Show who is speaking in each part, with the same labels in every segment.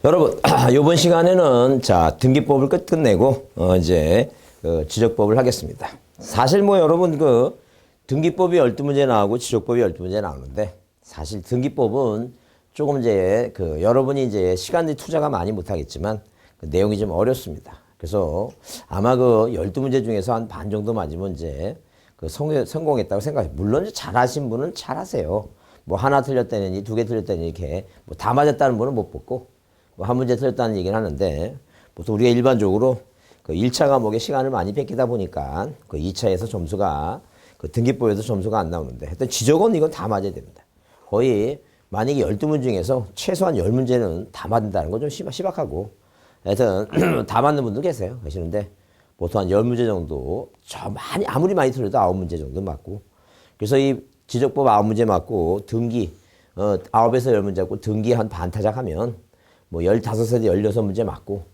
Speaker 1: 여러분, 이번 시간에는 자, 등기법을 끝내고, 이제, 지적법을 하겠습니다. 사실 뭐 여러분, 등기법이 12문제 나오고 지적법이 12문제 나오는데, 사실 등기법은 조금 이제, 여러분이 이제 시간이 투자가 많이 못하겠지만, 내용이 좀 어렵습니다. 그래서 아마 12문제 중에서 한 반 정도 맞으면 이제, 성공했다고 생각해요. 물론 잘하신 분은 잘하세요. 뭐 하나 틀렸다느니, 두 개 틀렸다느니, 이렇게, 뭐 다 맞았다는 분은 못 뽑고, 한 문제 틀렸다는 얘기를 하는데, 보통 우리가 일반적으로 1차 과목에 시간을 많이 뺏기다 보니까 2차에서 점수가 등기법에서 점수가 안 나오는데, 하여튼 지적은 이건 다 맞아야 됩니다. 거의 만약에 12문 중에서 최소한 10문제는 다 맞는다는 건 좀 심각하고, 하여튼 다 맞는 분도 계시는데, 보통 한 10문제 정도, 아무리 많이 틀려도 9문제 정도 맞고, 그래서 이 지적법 9문제 맞고, 등기, 9에서 10문제 맞고, 등기 한 반타작 하면, 뭐 15에서 16문제 맞고,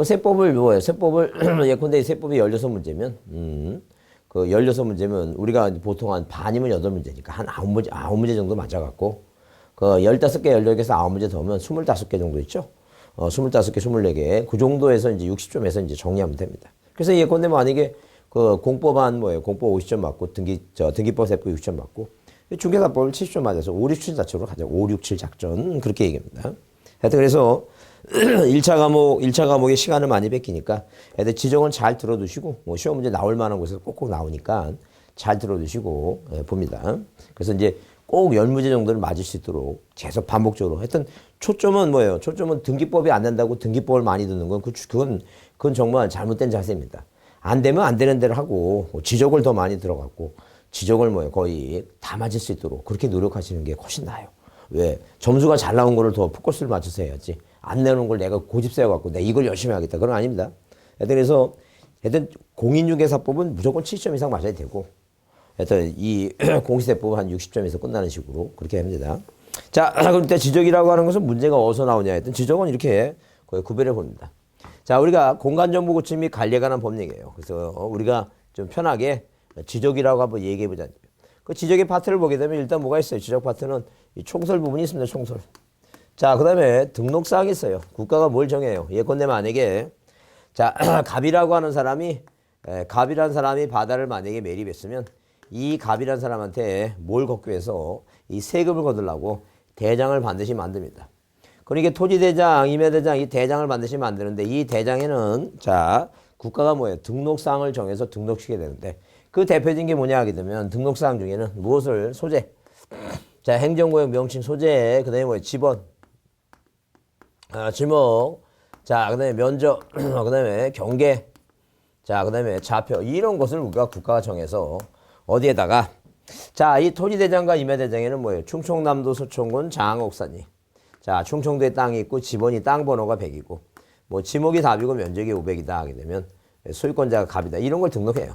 Speaker 1: 세법을 뭐예요? 세법을 예컨대 세법이 16문제면 16문제면 우리가 보통 한 반이면 8문제니까 한 9문제 정도 맞아갖고 15개, 16개에서 9문제 더하면 25개 정도 있죠? 25개, 24개 그 정도에서 이제 60점에서 이제 정리하면 됩니다. 그래서 예컨대 만약에 공법한 뭐예요? 공법 50점 맞고 등기법 세법 60점 맞고 중개사법을 70점 맞아서 5, 6, 7 작전으로 가자. 5, 6, 7 작전 그렇게 얘기합니다. 하여튼 그래서 1차 과목에 시간을 많이 뺏기니까 애들 지정은 잘 들어두시고 뭐 시험 문제 나올 만한 곳에서 꼭꼭 나오니까 잘 들어두시고 봅니다. 그래서 이제 꼭 10문제 정도를 맞을 수 있도록 계속 반복적으로 하여튼 초점은 뭐예요? 초점은 등기법이 안 된다고 등기법을 많이 듣는 건 그건 정말 잘못된 자세입니다. 안 되면 안 되는 대로 하고 지적을 더 많이 들어갔고 지적을 뭐예요? 거의 다 맞을 수 있도록 그렇게 노력하시는 게 훨씬 나아요. 왜? 점수가 잘 나온 거를 더 포커스를 맞춰서 해야지. 안 내놓은 걸 내가 고집 세워갖고 내가 이걸 열심히 하겠다. 그건 아닙니다. 그래서 공인중개사법은 무조건 70점 이상 맞아야 되고 하여튼 이 공시세법은 한 60점에서 끝나는 식으로 그렇게 합니다. 자, 그럼 일단 지적이라고 하는 것은 문제가 어디서 나오냐 했던 지적은 이렇게 거의 구별해 봅니다. 자, 우리가 공간정보 고침 및 관리에 관한 법 얘기예요. 그래서 우리가 좀 편하게 지적이라고 한번 얘기해 보자. 그 지적의 파트를 보게 되면 일단 뭐가 있어요? 지적 파트는 이 총설 부분이 있습니다. 총설. 자, 그 다음에 등록사항이 있어요. 국가가 뭘 정해요? 예컨대 만약에 자, 갑이라는 사람이 바다를 만약에 매립했으면 이 갑이라는 사람한테 뭘 걷기 위해서 이 세금을 거두려고 대장을 반드시 만듭니다. 그러니까 토지대장, 임야대장 이 대장을 반드시 만드는데 이 대장에는 자, 국가가 뭐예요? 등록사항을 정해서 등록시켜야 되는데 그 대표적인 게 뭐냐 하게 되면 등록사항 중에는 무엇을 소재 자 행정구역 명칭 소재 그 다음에 뭐예요 지번 지목 자 그 다음에 면적 그 다음에 경계 자 그 다음에 좌표 이런 것을 우리가 국가가 정해서 어디에다가 자 이 토지대장과 임야대장에는 뭐예요 충청남도 서촌군 장옥산이 자 충청도에 땅이 있고 지번이 땅 번호가 100이고 뭐 지목이 답이고 면적이 500이다 하게 되면 소유권자가 갑이다 이런 걸 등록해요.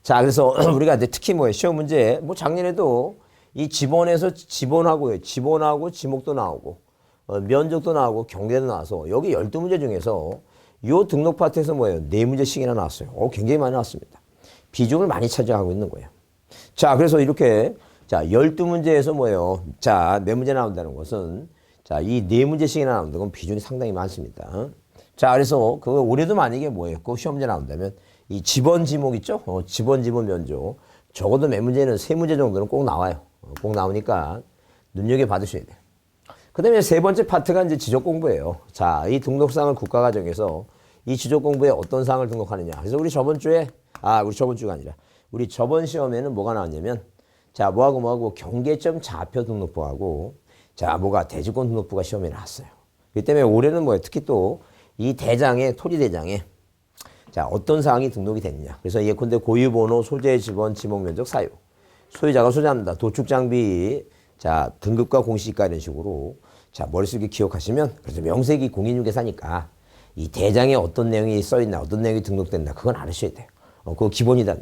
Speaker 1: 자, 그래서 우리가 특히 뭐예요? 시험 문제, 뭐 작년에도 이 지번에서 지번하고 지목도 나오고, 면적도 나오고, 경계도 나와서 여기 12문제 중에서 요 등록 파트에서 뭐예요? 4문제씩이나 나왔어요. 굉장히 많이 나왔습니다. 비중을 많이 차지하고 있는 거예요. 자, 그래서 이렇게, 자, 12문제에서 뭐예요? 자, 몇 문제 나온다는 것은, 자, 이 4문제씩이나 나온다는 건 비중이 상당히 많습니다. 자, 그래서 올해도 만약에 뭐예요? 꼭 시험 문제 나온다면, 이 지번 지목 있죠? 지번 면적. 적어도 몇 문제는 3문제 정도는 꼭 나와요. 꼭 나오니까 눈여겨봐두셔야 돼요. 그 다음에 세 번째 파트가 이제 지적 공부예요. 자, 이 등록사항을 국가가 정해서 이 지적 공부에 어떤 사항을 등록하느냐. 그래서 우리 저번 주가 아니라 우리 저번 시험에는 뭐가 나왔냐면 자, 뭐하고 경계점 좌표 등록부하고 자, 대지권 등록부가 시험에 나왔어요. 그렇기 때문에 올해는 뭐예요? 특히 또 이 토지대장에 자, 어떤 사항이 등록이 됐느냐. 그래서 예컨대 고유번호, 소재, 지번, 지목, 면적, 사유. 소유자가 소지합니다. 도축장비, 자, 등급과 공시지가 이런 식으로. 자, 머릿속에 기억하시면, 그래서 명색이 공인중개사니까 이 대장에 어떤 내용이 써있나, 어떤 내용이 등록됐나, 그건 알으셔야 돼요. 그거 기본이다.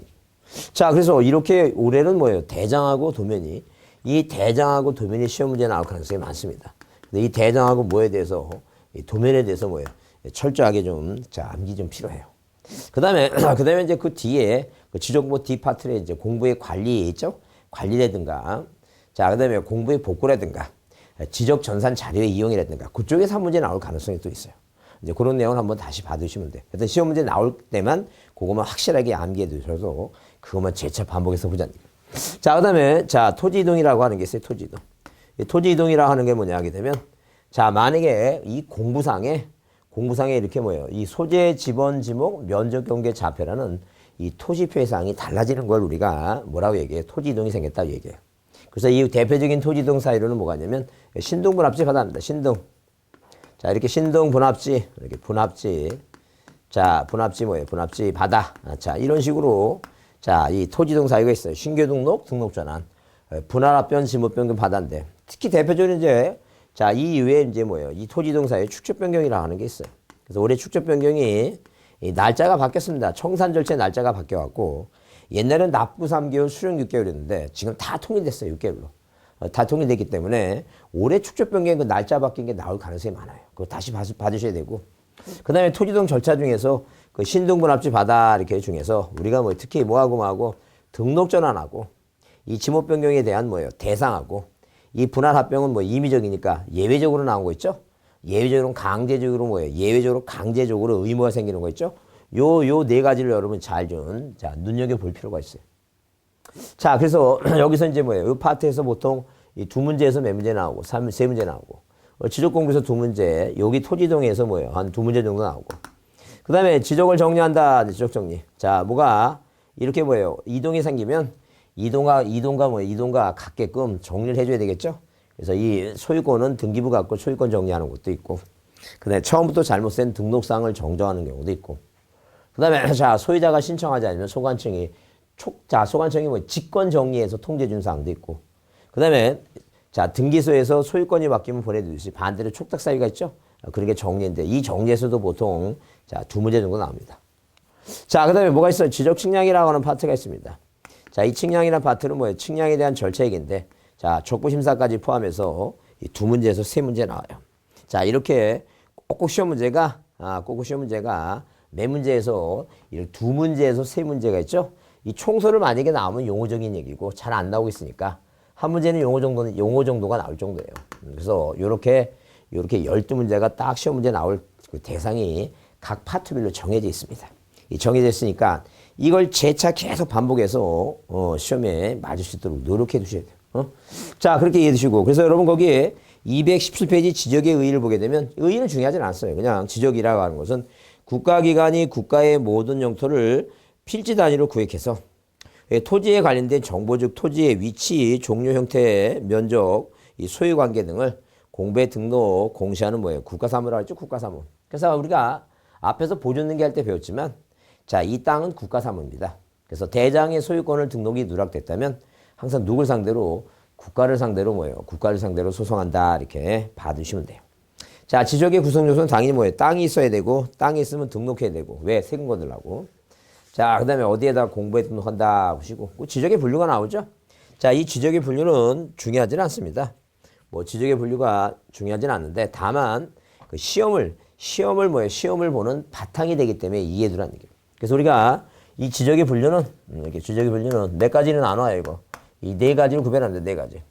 Speaker 1: 자, 그래서 이렇게 올해는 뭐예요? 대장하고 도면이, 이 대장하고 도면이 시험 문제 나올 가능성이 많습니다. 근데 이 대장하고 뭐에 대해서, 이 도면에 대해서 뭐예요? 철저하게 좀, 자, 암기 좀 필요해요. 그 다음에 이제 그 뒤에 지적공부 D 파트에 이제 공부의 관리 있죠? 관리라든가. 자, 그 다음에 공부의 복구라든가. 지적 전산 자료의 이용이라든가 그쪽에서 한 문제 나올 가능성이 또 있어요. 이제 그런 내용을 한번 다시 받으시면 돼요. 하여튼 시험 문제 나올 때만 그것만 확실하게 암기해 두셔서 그것만 재차 반복해서 보자는 얘기예요. 자, 그 다음에 자, 토지 이동이라고 하는 게 있어요. 토지 이동. 토지 이동이라고 하는 게 뭐냐 하게 되면 자, 만약에 이 공부상에 이렇게 뭐예요? 이 소재, 지번, 지목, 면적, 경계, 좌표라는 이 토지표의 사항이 달라지는 걸 우리가 뭐라고 얘기해요? 토지 이동이 생겼다고 얘기해요. 그래서 이 대표적인 토지 이동 사유로는 뭐가 있냐면 신동 분합지 바다입니다. 신동. 자, 이렇게 신동 분합지, 이렇게 분합지. 자, 분합지 뭐예요? 분합지 바다. 자, 이런 식으로 자, 이 토지 이동 사유가 있어요. 신규 등록, 등록 전환. 분할합변, 지목변경 바다인데 특히 대표적으로 이제 자, 이 이외에 이제 뭐예요? 이 토지 이동 사유 축적 변경이라고 하는 게 있어요. 그래서 올해 축적 변경이 이 날짜가 바뀌었습니다. 청산 절차 날짜가 바뀌어갖고 옛날에는 납부 3개월, 수령 6개월이었는데 지금 다 통일됐어요. 6개월로. 다 통일됐기 때문에 올해 축적 변경 그 날짜 바뀐 게 나올 가능성이 많아요. 그거 다시 받으셔야 되고. 그 다음에 토지동 절차 중에서 그 신등분합지 바다 이렇게 중에서 우리가 뭐 특히 뭐하고 등록 전환하고 이 지목 변경에 대한 뭐예요? 대상하고 이 분할 합병은 뭐 임의적이니까 예외적으로 나온 거 있죠? 예외적으로 강제적으로 뭐예요? 예외적으로 강제적으로 의무가 생기는 거 있죠? 요 네 가지를 여러분 잘 좀 자, 눈여겨볼 필요가 있어요. 자, 그래서 여기서 이제 뭐예요? 이 파트에서 보통 이 두 문제에서 몇 문제 나오고, 세 문제 나오고, 지적 공부에서 두 문제, 여기 토지동에서 뭐예요? 한 두 문제 정도 나오고. 그 다음에 지적을 정리한다. 지적 정리. 자, 뭐가 이렇게 뭐예요? 이동이 생기면 이동과 같게끔 정리를 해줘야 되겠죠? 그래서 이 소유권은 등기부 갖고 소유권 정리하는 것도 있고, 그 다음에 처음부터 잘못된 등록사항을 정정하는 경우도 있고, 그 다음에 자, 소유자가 신청하지 않으면 소관청이 소관청이 뭐 직권 정리해서 통제 준 사항도 있고, 그 다음에 자, 등기소에서 소유권이 바뀌면 보내주듯이 반대로 촉탁 사유가 있죠? 그런 게 정리인데 이 정리에서도 보통 자, 두 문제 정도 나옵니다. 자, 그 다음에 뭐가 있어요? 지적 측량이라고 하는 파트가 있습니다. 자, 이 측량이라는 파트는 뭐예요? 측량에 대한 절차 얘기인데 자, 족부심사까지 포함해서 이 두 문제에서 세 문제 나와요. 자, 이렇게 꼭꼭 시험 문제가 몇 문제에서 두 문제에서 세 문제가 있죠? 이 총소를 만약에 나오면 용어적인 얘기고 잘 안 나오고 있으니까 한 문제는 용어 정도가 나올 정도예요. 그래서 요렇게 12문제가 딱 시험 문제 나올 그 대상이 각 파트별로 정해져 있습니다. 이 정해져 있으니까 이걸 재차 계속 반복해서 시험에 맞을 수 있도록 노력해 두셔야 돼요. 자, 그렇게 이해해 두시고. 그래서 여러분 거기에 217페이지 지적의 의의를 보게 되면 의의는 중요하진 않았어요. 그냥 지적이라고 하는 것은 국가기관이 국가의 모든 영토를 필지 단위로 구획해서 토지에 관련된 정보 즉 토지의 위치, 종료 형태, 면적, 이 소유관계 등을 공배 등록, 공시하는 뭐예요? 국가사무라고 했죠? 국가사무. 그래서 우리가 앞에서 보존등기 할 때 배웠지만 자, 이 땅은 국가사무입니다. 그래서 대장의 소유권을 등록이 누락됐다면 항상 누굴 상대로? 국가를 상대로 뭐예요? 국가를 상대로 소송한다 이렇게 봐두시면 돼요. 자, 지적의 구성 요소는 당연히 뭐예요? 땅이 있어야 되고 땅이 있으면 등록해야 되고 왜? 세금 거두려고. 자, 그 다음에 어디에다 공부에 등록한다 보시고 지적의 분류가 나오죠. 자, 이 지적의 분류는 중요하지는 않습니다. 뭐 지적의 분류가 중요하지는 않는데 다만 그 시험을 보는 바탕이 되기 때문에 이해두라는 얘기예요. 그래서 우리가 이 지적의 분류는 이렇게 지적의 분류는 몇 가지는 안 와요. 이거 이 네 가지로 구별합니다. 네 가지.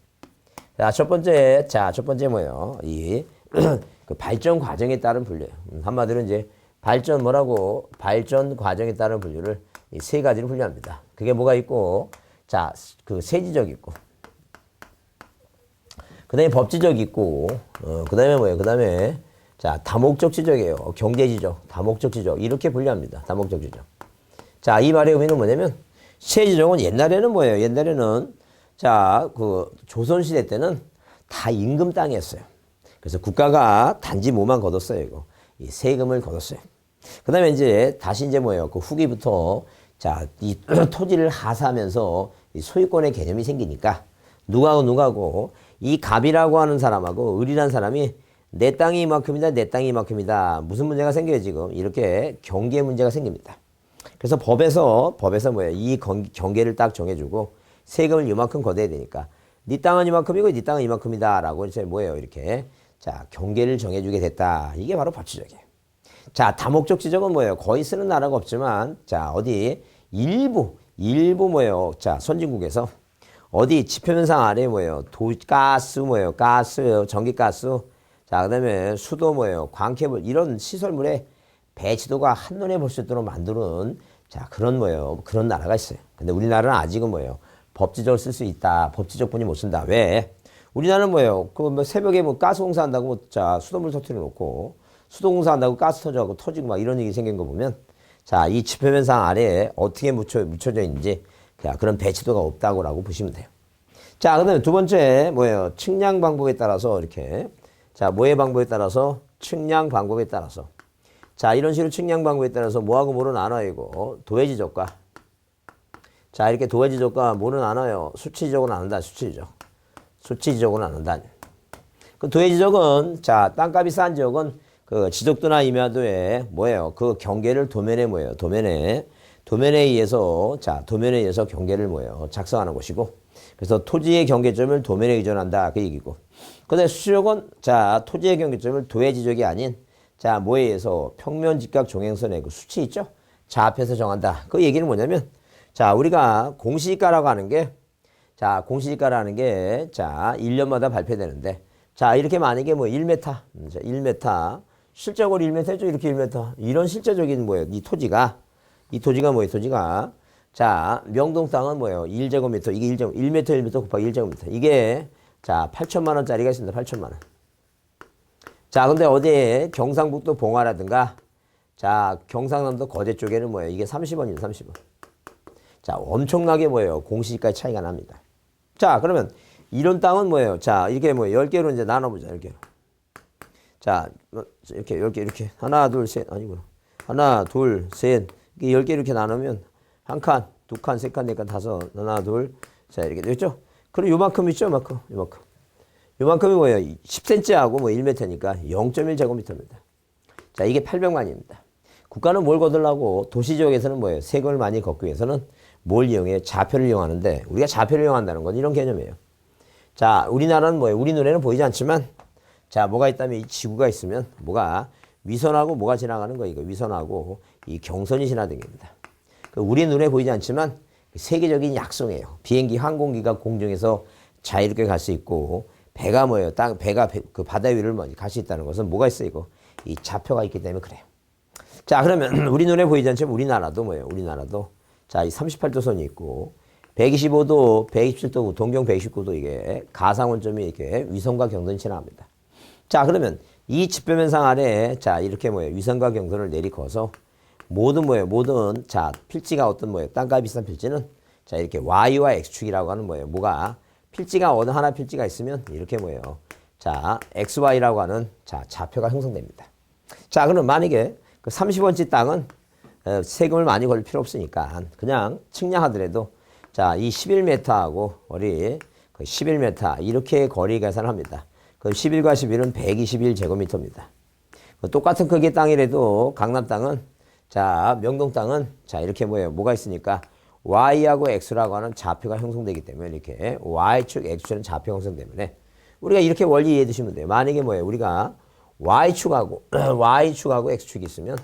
Speaker 1: 자, 첫 번째 뭐예요? 이 그 발전 과정에 따른 분류예요. 한마디로 이제 발전 과정에 따른 분류를 이 세 가지로 분류합니다. 그게 뭐가 있고, 자, 그 세지적 있고, 그 다음에 법지적 있고, 그 다음에 뭐예요? 그 다음에 자, 다목적 지적이에요. 경제지적, 다목적 지적 이렇게 분류합니다. 다목적 지적. 자, 이 말의 의미는 뭐냐면 세지적은 옛날에는 뭐예요? 옛날에는 자, 그 조선시대 때는 다 임금 땅이었어요. 그래서 국가가 단지 뭐만 걷었어요, 이거. 이 세금을 걷었어요. 그 다음에 이제 다시 이제 뭐예요? 그 후기부터 자, 이 토지를 하사하면서 이 소유권의 개념이 생기니까 누가고 이 갑이라고 하는 사람하고 을이라는 사람이 내 땅이 이만큼이다, 내 땅이 이만큼이다. 무슨 문제가 생겨요, 지금? 이렇게 경계 문제가 생깁니다. 그래서 법에서 뭐예요? 이 경계를 딱 정해주고 세금을 이만큼 걷어야 되니까 네 땅은 이만큼이고 네 땅은 이만큼이다라고 이제 뭐예요? 이렇게 자, 경계를 정해주게 됐다. 이게 바로 법치적이에요. 자, 다목적 지적은 뭐예요? 거의 쓰는 나라가 없지만 자, 어디 일부 뭐예요? 자, 선진국에서 어디 지표면상 아래 뭐예요? 가스 뭐예요? 가스, 전기가스. 자, 그다음에 수도 뭐예요? 광캐물 이런 시설물의 배치도가 한눈에 볼 수 있도록 만드는 자 그런 뭐예요? 그런 나라가 있어요. 근데 우리나라는 아직은 뭐예요? 법지적으로 쓸 수 있다. 법지적뿐이 못 쓴다. 왜? 우리나라는 뭐예요? 그 뭐 새벽에 뭐 가스 공사한다고 뭐 자 수돗물 터뜨려 놓고 수도 공사한다고 가스 터지고 막 이런 일이 생긴 거 보면 자 이 지표면상 아래에 어떻게 묻혀져 있는지 그런 배치도가 없다고라고 보시면 돼요. 자, 그다음에 두 번째 뭐예요? 측량 방법에 따라서 이렇게 자 뭐의 방법에 따라서 측량 방법에 따라서 자 이런 식으로 측량 방법에 따라서 뭐하고 뭐로 나눠이고 도해지적과 자 이렇게 도해지적과 뭐로 나눠요? 수치지적으로 나눈다. 수치지적으로 나눈다. 그 도해지적은 자 땅값이 싼 지역은 그 지적도나 임야도에 뭐예요? 그 경계를 도면에 뭐예요? 도면에 의해서 자 도면에 의해서 경계를 뭐예요? 작성하는 것이고 그래서 토지의 경계점을 도면에 의존한다 그 얘기고. 근데 수지적은 자 토지의 경계점을 도해지적이 아닌 자 뭐에 의해서 평면 직각 종횡선의 그 수치 있죠? 좌표에서 정한다. 그 얘기는 뭐냐면 자 우리가 공시지가라고 하는 게 자 공시지가라는 게 자 1년마다 발표되는데 자 이렇게 만약에 뭐 1m 자 1m 실적으로 1m죠. 이렇게 1m 이런 실제적인 뭐예요? 이 토지가 뭐예요? 토지가 자 명동 땅은 뭐예요? 1제곱미터 이게 1m 1m 곱하기 1제곱미터 이게 자 8천만 원짜리가 있습니다. 8천만 원. 자 근데 어디에 경상북도 봉화라든가 자 경상남도 거제 쪽에는 뭐예요? 이게 30원이에요. 30원. 자 엄청나게 뭐예요? 공시지가의 차이가 납니다. 자 그러면 이런 땅은 뭐예요? 자 이렇게 뭐 10개로 이제 나눠보자. 10개로. 자 이렇게 10개 이렇게 하나 둘 셋 아니구나. 하나 둘 셋 이렇게 10개 이렇게 나누면 한 칸, 두 칸, 세 칸, 네 칸, 다섯, 하나 둘 자 이렇게 되겠죠? 그리고 요만큼 있죠? 요만큼이 뭐예요? 10cm하고 뭐 1m니까 0.1제곱미터입니다. 자 이게 800만입니다. 국가는 뭘 거들라고 도시 지역에서는 뭐예요? 세금을 많이 걷기 위해서는 뭘 이용해요? 좌표를 이용하는데 우리가 좌표를 이용한다는 건 이런 개념이에요. 자 우리나라는 뭐예요? 우리 눈에는 보이지 않지만 자 뭐가 있다면 이 지구가 있으면 뭐가 위선하고 뭐가 지나가는 거예요? 이거 위선하고 이 경선이 지나다는 겁니다. 우리 눈에 보이지 않지만 세계적인 약속이에요. 비행기 항공기가 공중에서 자유롭게 갈 수 있고 배가 뭐예요? 배가 그 바다 위를 갈 수 있다는 것은 뭐가 있어요? 이거 이 좌표가 있기 때문에 그래요. 자 그러면 우리 눈에 보이지 않지만 우리나라도 뭐예요? 우리나라도 자 이 38도선이 있고 125도, 127도, 동경 119도 이게 가상원점이 이렇게 위성과 경선이 지나갑니다. 자 그러면 이 지표면상 아래 자 이렇게 뭐예요? 위성과 경선을 내리커서 모든 뭐예요? 모든 자 필지가 어떤 뭐예요? 땅값이 비싼 필지는 자 이렇게 Y와 X축이라고 하는 뭐예요? 뭐가 필지가 어느 하나 필지가 있으면 이렇게 뭐예요? 자 XY라고 하는 자 좌표가 형성됩니다. 자 그럼 만약에 그 30원치 땅은 세금을 많이 걸 필요 없으니까 그냥 측량하더라도 자 이 11m하고 우리 그 11m 이렇게 거리 계산을 합니다. 그 11과 11은 121제곱미터입니다. 똑같은 크기의 땅이라도 강남 땅은 자 명동 땅은 자 이렇게 뭐가 있으니까 Y하고 X라고 하는 좌표가 형성되기 때문에 이렇게 Y축, X축은 좌표 형성 때문에 우리가 이렇게 원리 이해해 두시면 돼요. 만약에 우리가 Y축하고 X축이 있으면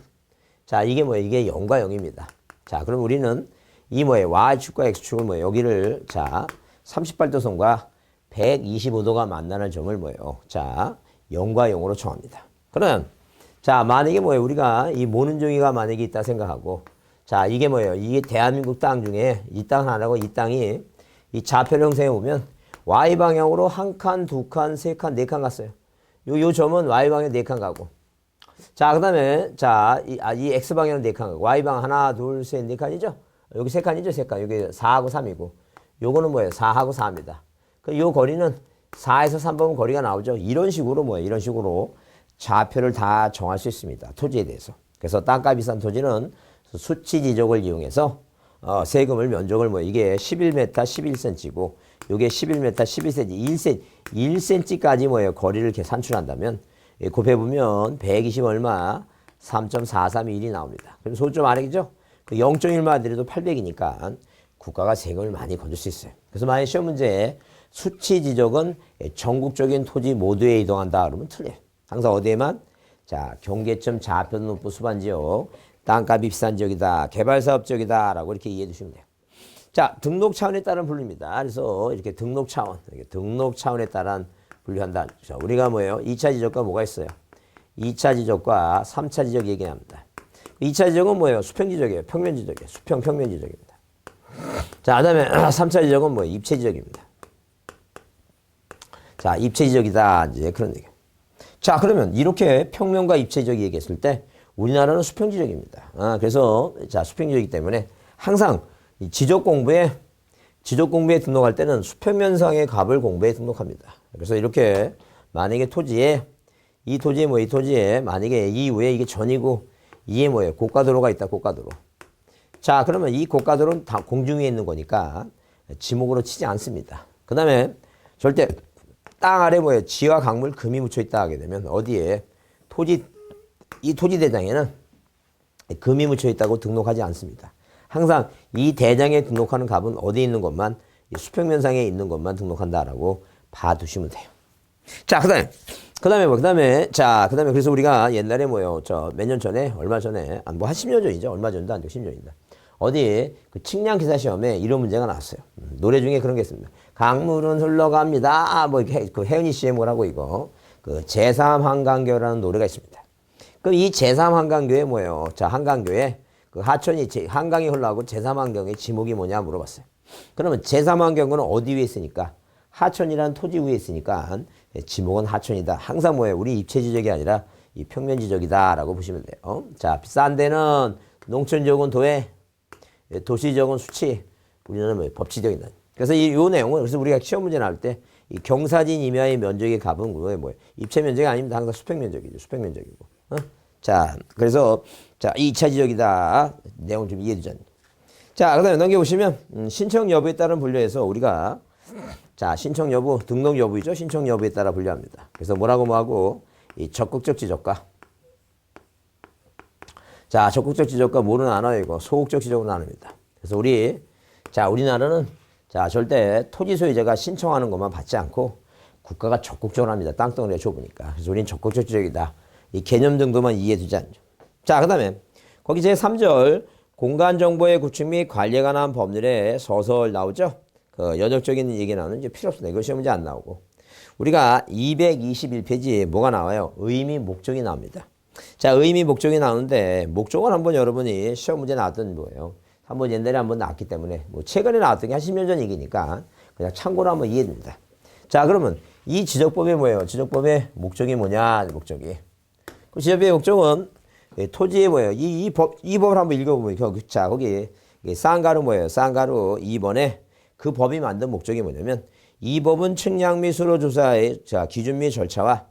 Speaker 1: 자 이게 이게 0과 0입니다. 자 그럼 우리는 이 Y축과 X축을 여기를 자 38도선과 125도가 만나는 점을 자 0과 0으로 정합니다. 그러면 자 만약에 우리가 이 모는 종이가 만약에 있다 생각하고 자 이게 이게 대한민국 땅 중에 이 땅 하나고 이 땅이 이 좌표를 형성해 보면 Y 방향으로 한 칸, 두 칸, 세 칸, 네 칸 갔어요. 요 점은 Y 방향 네 칸 가고 자 그다음에 자 이 X 방향은 네 칸 가고 Y 방향 하나, 둘, 셋, 네 칸이죠. 여기 세 칸이죠, 세 칸. 여기 4하고 3이고 요거는 4하고 4입니다. 그 요 거리는 4에서 3보면 거리가 나오죠. 이런 식으로 이런 식으로 좌표를 다 정할 수 있습니다. 토지에 대해서. 그래서 땅값 비싼 토지는 수치 지적을 이용해서 세금을 면적을 이게 11m 11cm고 요게 11m 11cm 1cm까지 거리를 이렇게 산출한다면 곱해보면 120 얼마 3.431이 나옵니다. 그럼 소점 아래겠죠? 그 0.1만 들여도 800이니까 국가가 세금을 많이 건질 수 있어요. 그래서 만약 시험 문제에 수치 지적은 전국적인 토지 모두에 이동한다 그러면 틀려요. 항상 어디에만 자 경계점 좌표 높은 수반지역 땅값이 비싼 지역이다 개발사업 지역이다 라고 이렇게 이해해 주시면 돼요. 자, 등록 차원에 따른 분류입니다. 그래서 이렇게 등록 차원, 이렇게 등록 차원에 따른 분류한다. 자, 우리가 뭐예요? 2차 지적과 뭐가 있어요? 2차 지적과 3차 지적 얘기합니다. 2차 지적은 뭐예요? 수평 지적이에요. 평면 지적이에요. 수평 평면 지적입니다. 자, 그다음에 3차 지적은 뭐예요? 입체 지적입니다. 자, 입체 지적이다. 이제 그런 얘기. 자, 그러면 이렇게 평면과 입체 지적 얘기했을 때 우리나라는 수평 지적입니다. 그래서 자, 수평 지적이기 때문에 항상 이 지적 공부에 등록할 때는 수평면상의 값을 공부에 등록합니다. 그래서 이렇게 만약에 이 토지에 만약에 이 위에 이게 전이고 이에 뭐예요? 고가도로가 있다. 고가도로. 자, 그러면 이 고가도로는 다 공중 위에 있는 거니까 지목으로 치지 않습니다. 그 다음에 절대 땅 아래 뭐예요? 지와 강물 금이 묻혀 있다 하게 되면 어디에 이 토지 대장에는 금이 묻혀 있다고 등록하지 않습니다. 항상 이 대장에 등록하는 값은 어디 있는 것만 수평면상에 있는 것만 등록한다라고 봐두시면 돼요. 자, 그다음에 그래서 우리가 옛날에 뭐요? 몇 년 전에 얼마 전에 뭐 한 10년 전이죠. 얼마 전도 안 되고 10년이다. 어디 그 측량 기사 시험에 이런 문제가 나왔어요. 노래 중에 그런 게 있습니다. 강물은 흘러갑니다. 뭐 이렇게 그 혜은이 씨의 뭐라고 이거 그 제3 한강교라는 노래가 있습니다. 그럼 이 제3 한강교에 뭐예요? 자, 한강교에 그 하천이 한강이 흘러가고 제3 한강의 지목이 뭐냐 물어봤어요. 그러면 제3 한강은 어디 위에 있으니까? 하천이라는 토지 위에 있으니까 지목은 하천이다. 항상 뭐예요? 우리 입체 지적이 아니라 이 평면 지적이다라고 보시면 돼요. 자, 비싼 데는 농촌 지역은 도에, 도시 지역은 수치, 우리는 뭐 법지적이다. 그래서 요 내용은 그래서 우리가 시험 문제 나올 때 이 경사진 임야의 면적의 값은 그거에 뭐예요? 입체 면적이 아닙니다. 항상 수평 면적이죠. 수평 면적이고. 자, 그래서 자, 2차 지적이다. 내용 좀 이해해 주자. 자, 그다음에 넘겨보시면 신청 여부에 따른 분류에서 우리가 자, 신청 여부, 등록 여부이죠. 신청 여부에 따라 분류합니다. 그래서 뭐하고 이 적극적 지적과 자, 적극적 지적과 뭐로 나눠요? 이거 소극적 지적으로 나눕니다. 그래서 우리나라는 자, 절대 토지 소유자가 신청하는 것만 받지 않고 국가가 적극적으로 합니다. 땅덩어리가 좁으니까. 그래서 우리는 적극적 지적이다. 이 개념 정도만 이해해 두지 않죠. 자, 그 다음에 거기 제3절 공간정보의 구축 및 관리에 관한 법률에 서설 나오죠. 그 연역적인 얘기 나오는 이제 필요 없습니다. 이거 시험 문제 안 나오고. 우리가 221페이지에 뭐가 나와요? 의미 목적이 나옵니다. 자, 의미 목적이 나오는데 목적은 한번 여러분이 시험 문제 나왔던 거예요. 한번 옛날에 한번 나왔기 때문에 뭐 최근에 나왔던 게 한 10년 전 얘기니까 그냥 참고로 한번 이해됩니다. 자, 그러면 이 지적법이 뭐예요? 지적법의 목적이 뭐냐? 목적이. 그 지적법의 목적은 토지에 뭐예요? 이 법을 한번 읽어보면 자, 거기 쌍가루 뭐예요? 쌍가루 2번에 그 법이 만든 목적이 뭐냐면 이 법은 측량 및 수로 조사의 자, 기준 및 절차와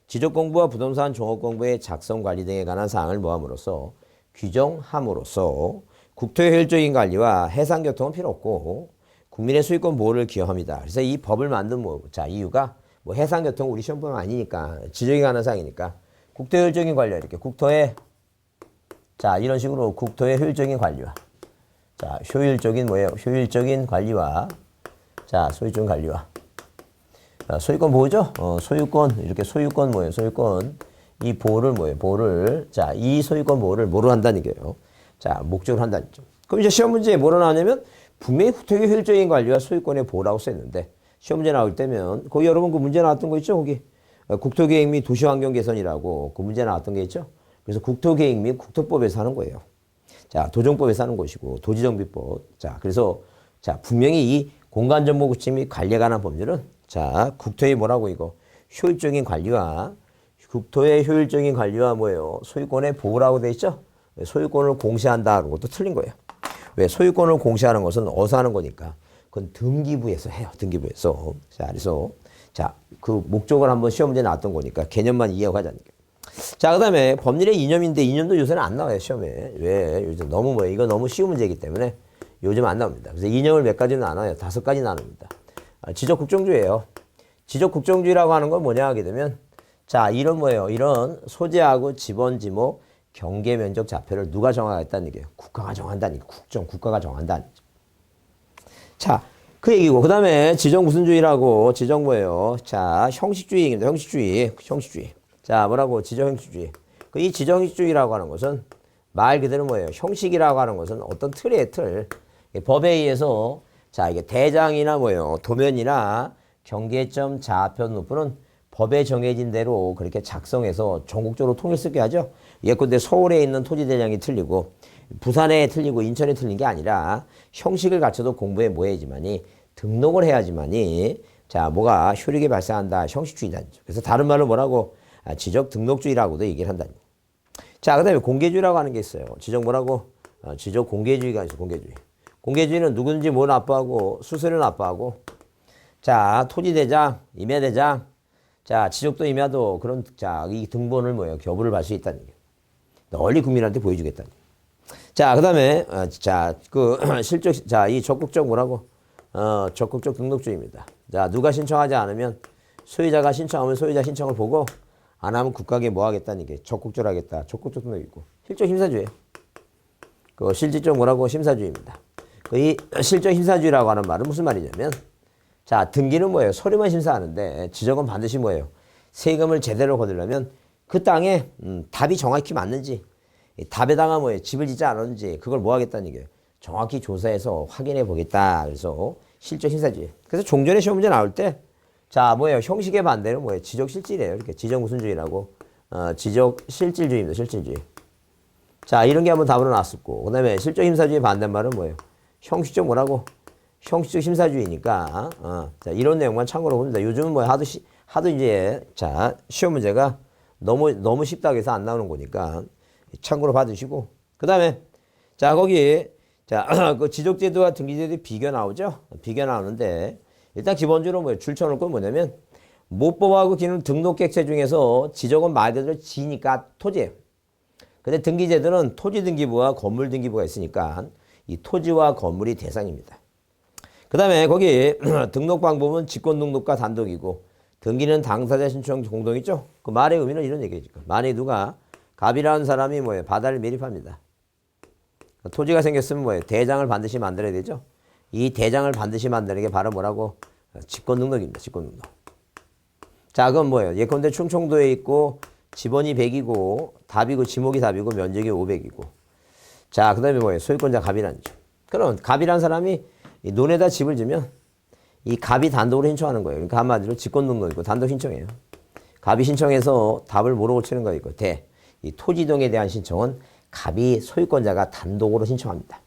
Speaker 1: 지적공부와 부동산 종업공부의 작성 관리 등에 관한 사항을 모함으로써 규정함으로써 국토의 효율적인 관리와 해상교통은 필요 없고 국민의 수익권 보호를 기여합니다. 그래서 이 법을 만든 자, 이유가 뭐 해상교통 우리 시험법은 아니니까 지적에 관한 사항이니까 국토 효율적인 관리와 이렇게 국토의 자, 이런 식으로 국토의 효율적인 관리와 자, 효율적인 뭐예요? 효율적인 관리와 자, 소유권 관리와 자, 소유권 보호죠? 소유권 이렇게 소유권 뭐예요? 소유권 이 보호를 뭐예요? 보호를 자, 이 소유권 보호를 뭐로 한다는 거예요? 자, 목적으로 한다는 점. 그럼 이제 시험 문제에 뭐로 나오냐면 분명히 국토의 효율적인 관리와 소유권의 보호라고 써있는데 시험 문제 나올 때면 거기 여러분 그 문제 나왔던 거 있죠? 거기 국토계획 및 도시환경 개선이라고 그 문제 나왔던 게 있죠? 그래서 국토계획 및 국토법에서 하는 거예요. 자, 도정법에서 하는 것이고 도지정비법. 자, 그래서 자, 분명히 이 공간정보 구축 및 관리에 관한 법률은 자, 국토의 뭐라고 이거 효율적인 관리와 국토의 효율적인 관리와 뭐예요? 소유권의 보호라고 돼 있죠? 소유권을 공시한다는 것도 틀린 거예요. 왜? 소유권을 공시하는 것은 어디서 하는 거니까 그건 등기부에서 해요. 등기부에서. 자, 그래서 자, 그 목적을 한번 시험 문제 나왔던 거니까 개념만 이해하고 하자는 거예요. 자, 그 다음에 법률의 이념인데 이념도 요새는 안 나와요. 시험에. 왜? 요즘 너무 뭐예요? 이거 너무 쉬운 문제이기 때문에 요즘 안 나옵니다. 그래서 이념을 몇 가지는 나눠요. 5가지 나눕니다. 지적국정주의예요. 지적국정주의라고 하는 건 뭐냐 하게 되면 자, 이런 뭐예요? 이런 소재하고 지번, 지목, 경계 면적 좌표를 누가 정하겠다는 얘기예요? 국가가 정한다는 얘기예요. 국가가 정한다는 얘기죠. 자, 그 얘기고 그다음에 지정구순주의라고 지정 뭐예요? 자, 형식주의 얘기입니다. 형식주의. 자, 뭐라고? 지정형식주의. 이 지정형식주의라고 하는 것은 말 그대로 뭐예요? 형식이라고 하는 것은 어떤 틀이에요, 틀. 법에 의해서 자, 이게 대장이나 뭐예요? 도면이나 경계점 좌표 누프는 법에 정해진 대로 그렇게 작성해서 전국적으로 통일쓰게 하죠. 예컨대 서울에 있는 토지대장이 틀리고 부산에 틀리고 인천에 틀린 게 아니라 형식을 갖춰도 공부에 뭐해야지만이 등록을 해야지만이 자, 뭐가 효력이 발생한다. 형식주의다. 그래서 다른 말로 뭐라고? 지적 등록주의라고도 얘기를 한다. 자, 그 다음에 공개주의라고 하는 게 있어요. 지적 뭐라고? 지적 공개주의가 있어요. 공개주의. 공개주의는 누구든지 뭐 나빠하고 수수료 나빠하고 자, 토지대장, 임야대장 자, 지적도 임야도 그런 자, 이 등본을 뭐예요? 교부를 받을 수 있다는 게 널리 국민한테 보여주겠다는 게. 자, 그 다음에 자, 그 실적 자, 이 적극적 뭐라고? 적극적 등록주의입니다. 자, 누가 신청하지 않으면 소유자가 신청하면 소유자 신청을 보고 안 하면 국가에 뭐 하겠다는 게 적극적으로 하겠다. 적극적 등록이고 실적 심사주의예요. 그 실질적 뭐라고? 심사주의입니다. 그 이 실적 심사주의라고 하는 말은 무슨 말이냐면 자, 등기는 뭐예요? 서류만 심사하는데 지적은 반드시 뭐예요? 세금을 제대로 거두려면 그 땅에 답이 정확히 맞는지 답에다가 뭐예요? 집을 짓지 않았는지 그걸 뭐 하겠다는 얘기예요. 정확히 조사해서 확인해 보겠다. 그래서 실적 심사주의. 그래서 종전에 시험 문제 나올 때 자, 뭐예요? 형식의 반대는 뭐예요? 지적 실질이에요. 이렇게 지적 무슨주의라고 지적 실질주의입니다. 실질주의. 자, 이런 게 한번 답으로 나왔었고 그다음에 실적 심사주의 반대말은 뭐예요? 형식적 뭐라고? 형식적 심사주의니까 자, 이런 내용만 참고로 봅니다. 요즘은 뭐 하도 이제 자, 시험 문제가 너무 쉽다고 해서 안 나오는 거니까 참고로 받으시고 그다음에 자, 거기 자, 그 지적제도와 등기제도 비교 나오죠? 비교 나오는데 일단 기본적으로 뭐예요? 줄쳐놓을 건 뭐냐면 모법하고 기능 등록객체 중에서 지적은 말 그대로 지니까 토지예요. 근데 등기제도는 토지등기부와 건물등기부가 있으니까 이 토지와 건물이 대상입니다. 그 다음에 거기 등록 방법은 직권등록과 단독이고 등기는 당사자 신청 공동이죠. 그 말의 의미는 이런 얘기죠. 만약에 누가 갑이라는 사람이 뭐예요? 바다를 매립합니다. 토지가 생겼으면 뭐예요? 대장을 반드시 만들어야 되죠. 이 대장을 반드시 만드는 게 바로 뭐라고? 직권등록입니다. 직권등록. 자, 그건 뭐예요? 예컨대 충청도에 있고 지번이 100이고 답이고 지목이 답이고 면적이 500이고 자, 그 다음에 뭐예요? 소유권자 갑이라는 점. 그럼 갑이라는 사람이 이 논에다 집을 지면 이 갑이 단독으로 신청하는 거예요. 그러니까 한마디로 직권등록이고 단독 신청이에요. 갑이 신청해서 답을 뭐로 고치는 거예요? 이 토지동에 대한 신청은 갑이 소유권자가 단독으로 신청합니다.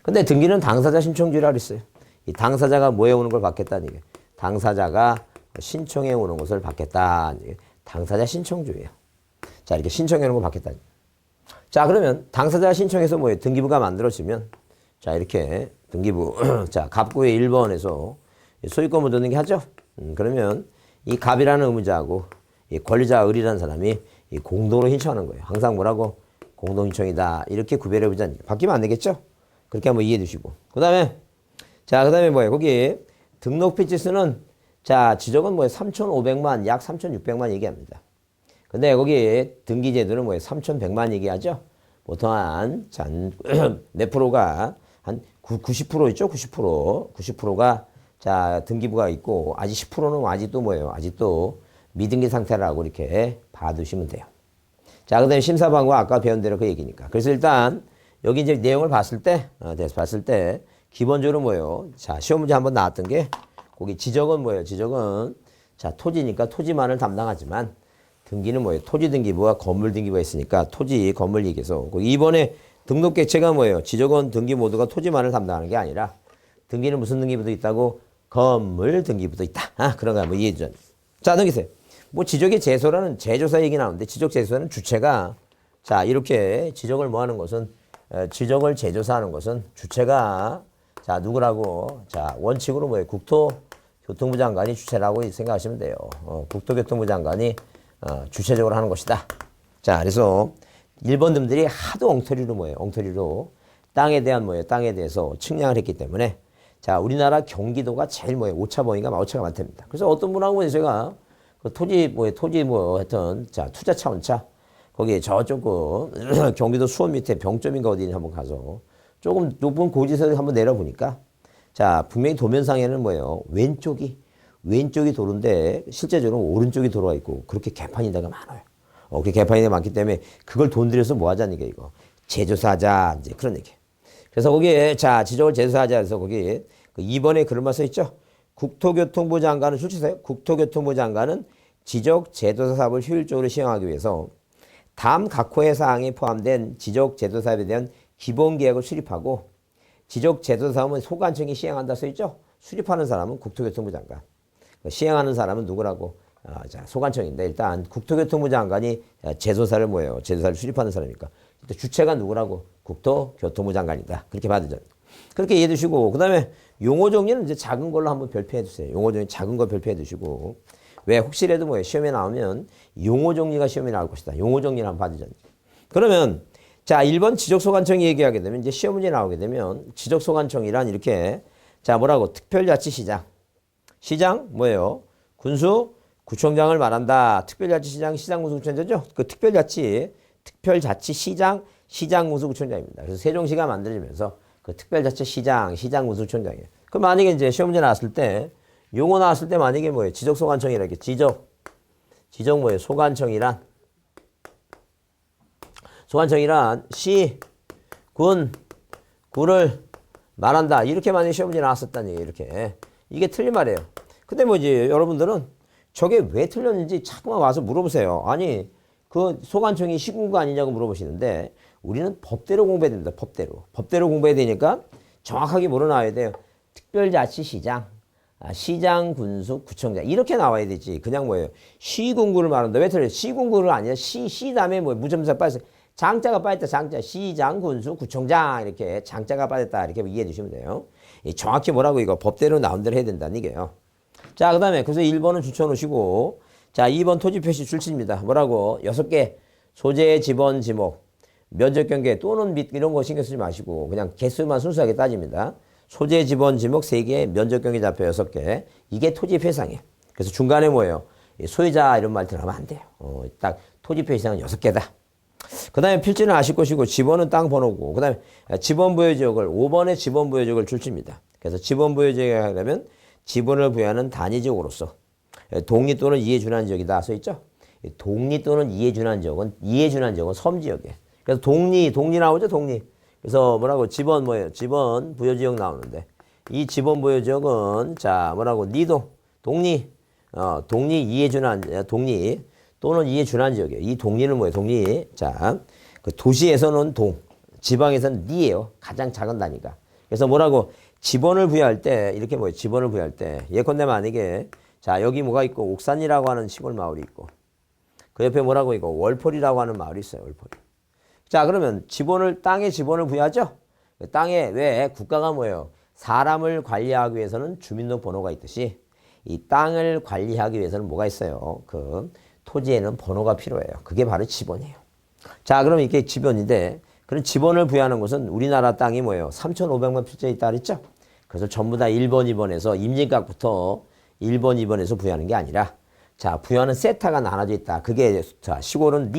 Speaker 1: 근데 등기는 당사자 신청주의라 그랬어요. 이 당사자가 뭐해 오는 걸 받겠다는 얘기예요. 당사자가 신청해 오는 것을 받겠다. 당사자 신청주의예요. 자, 이렇게 신청해 오는 걸 받겠다는 얘기예요. 자, 그러면 당사자 신청해서 뭐예요? 등기부가 만들어지면 자, 이렇게 등기부 자, 갑구의 1번에서 소유권 묻어넣기 하죠. 그러면 이 갑이라는 의무자하고 이 권리자 을이라는 사람이 이 공동으로 신청하는 거예요. 항상 뭐라고? 공동 신청이다. 이렇게 구별해 보자는 바뀌면 안 되겠죠? 그렇게 한번 이해해 두시고. 그다음에 자, 그다음에 뭐예요? 거기 등록 피치수는 자, 지적은 뭐예요? 3,500만, 약 3,600만 얘기합니다. 근데 거기 등기 제도는 뭐예요? 3,100만 얘기하죠? 보통 몇 프로가 한 90% 있죠? 90%. 90%가 자, 등기부가 있고 아직 10%는 아직도 뭐예요? 아직도 미등기 상태라고 이렇게 봐두시면 돼요. 자, 그다음에 심사방과 아까 배운 대로 그 얘기니까. 그래서 일단 여기 이제 내용을 봤을 때 기본적으로 뭐예요? 자, 시험 문제 한번 나왔던 게 거기 지적은 뭐예요? 지적은 자, 토지니까 토지만을 담당하지만 등기는 뭐예요? 토지등기부와 건물등기부가 있으니까 토지, 건물 얘기해서 이번에 등록객체가 뭐예요? 지적은 등기 모두가 토지만을 담당하는 게 아니라 등기는 무슨 등기부도 있다고? 건물등기부도 있다. 그런 거 한번 이해해 주죠. 자, 넘기세요. 뭐 지적의 제소라는 제조사 얘기 나오는데 지적 제소는 주체가 자, 이렇게 지적을 뭐 하는 것은 지적을 제조사하는 것은 주체가 자, 누구라고? 자, 원칙으로 뭐예요? 국토교통부 장관이 주체라고 생각하시면 돼요. 국토교통부 장관이 주체적으로 하는 것이다. 자, 그래서 일본놈들이 하도 엉터리로 뭐예요? 엉터리로 땅에 대한 뭐예요? 땅에 대해서 측량을 했기 때문에 자, 우리나라 경기도가 제일 뭐예요? 오차 범위가 오차가 많답니다. 그래서 어떤 분하고 제가 그 토지 하여튼 자, 투자 차원차 거기 저쪽 그 경기도 수원 밑에 병점인가 어디 한번 가서 조금 높은 고지서에 한번 내려보니까 자, 분명히 도면상에는 뭐예요? 왼쪽이 도로인데 실제적으로 오른쪽이 도로가 있고 그렇게 개판인 데가 많아요. 그렇게 개판인 데가 많기 때문에 그걸 돈 들여서 뭐 하자는 게 이거. 제조사하자 이제 그런 얘기. 그래서 거기에 자 지적을 제조사하자 해서 거기 그 2번에 그런 말 써 있죠. 국토교통부 장관은 출치세요. 국토교통부 장관은 지적 제도사 사업을 효율적으로 시행하기 위해서 다음 각 호의 사항에 포함된 지적 제도 사업에 대한 기본 계획을 수립하고 지적 제도 사업은 소관청이 시행한다 써 있죠. 수립하는 사람은 국토교통부 장관. 시행하는 사람은 누구라고? 자, 소관청인데 일단 국토교통부 장관이 제도사를 뭐예요? 제도사를 수립하는 사람이니까. 주체가 누구라고? 국토교통부 장관이다. 그렇게 받으죠. 그렇게 이해해 두시고 그다음에 용어 정리는 이제 작은 걸로 한번 별표해 두세요. 용어 정리 작은 거 별표해 두시고 왜 혹시라도 뭐예요? 시험에 나오면 용어 정리가 시험에 나올 것이다. 용어 정리를 한번 받으죠. 그러면 자 1번 지적소관청이 얘기하게 되면 이제 시험 문제 나오게 되면 지적소관청이란 이렇게 자 뭐라고? 특별자치시장. 시장 뭐예요? 군수 구청장을 말한다. 특별자치시장 시장군수구청장이죠. 그 특별자치시장 시장군수구청장입니다. 그래서 세종시가 만들어지면서 그 특별자치시장 시장군수구청장이에요. 그럼 만약에 이제 시험 문제 나왔을 때 용어 나왔을 때 만약에 뭐예요? 지적소관청이라 이렇게 지적 뭐예요? 소관청이란 시, 군, 구를 말한다. 이렇게 만약에 시험 문제 나왔었다는 얘기예요. 이렇게. 이게 틀린 말이에요. 근데 뭐 이제 여러분들은 저게 왜 틀렸는지 자꾸만 와서 물어보세요. 아니 그 소관청이 시군구 아니냐고 물어보시는데 우리는 법대로 공부해야 됩니다. 법대로 공부해야 되니까 정확하게 뭐로 나와야 돼요? 특별자치시장, 시장, 군수, 구청장 이렇게 나와야 되지. 그냥 뭐예요? 시군구를 말한다. 왜 틀려요? 시군구를 아니라 시 다음에 뭐 무점사 빠졌어. 장자가 빠졌다. 장자 시장, 군수, 구청장 이렇게 장자가 빠졌다. 이렇게 이해해 주시면 돼요. 정확히 뭐라고 이거 법대로 나온 대로 해야 된다는 얘기예요. 자, 그 다음에 그래서 1번은 줄쳐놓으시고 자 2번 토지 표시 출치입니다. 뭐라고? 6개 소재, 지번, 지목, 면적 경계 또는 및 이런 거 신경 쓰지 마시고 그냥 개수만 순수하게 따집니다. 소재, 지번, 지목 3개, 면적 경계 좌표 6개 이게 토지 표시상이에요. 그래서 중간에 뭐예요? 소유자 이런 말 들어가면 안 돼요. 딱 토지 표시상은 6개다. 그 다음에 필지는 아실 것이고 지번은 땅 번호고 그 다음에 지번 부여 지역을 5번에 지번 부여 지역을 출치입니다. 그래서 지번 부여 지역에 하려면 지번을 부여하는 단위 지역으로서 동리 또는 이에 준하는 지역이다 써 있죠. 동리 또는 이에 준하는 지역은 섬 지역이에요. 그래서 동리 나오죠. 동리. 그래서 뭐라고 지번 뭐예요? 지번 부여 지역 나오는데 이 지번 부여 지역은 자 뭐라고 니동 동리 이에 준한 동리 또는 이에 준한 지역이에요. 이 동리는 뭐예요? 동리. 자, 그 도시에서는 동, 지방에서는 니예요. 가장 작은 단위가. 그래서 뭐라고 지번을 부여할 때 이렇게 뭐예요? 지번을 부여할 때 예컨대 만약에 자 여기 뭐가 있고 옥산이라고 하는 시골 마을이 있고 그 옆에 뭐라고 이거 월포리라고 하는 마을이 있어요. 월포리. 자 그러면 땅에 지번을 부여하죠. 땅에 왜 국가가 뭐예요? 사람을 관리하기 위해서는 주민등록번호가 있듯이 이 땅을 관리하기 위해서는 뭐가 있어요? 그 토지에는 번호가 필요해요. 그게 바로 지번이에요. 자 그럼 이게 지번인데 그런 지번을 부여하는 것은 우리나라 땅이 뭐예요? 3,500만 필지에 있다 그랬죠? 그래서 전부 다 1번, 2번에서 임진각부터 1번, 2번에서 부여하는 게 아니라 자 부여하는 세타가 나눠져 있다. 그게 자 시골은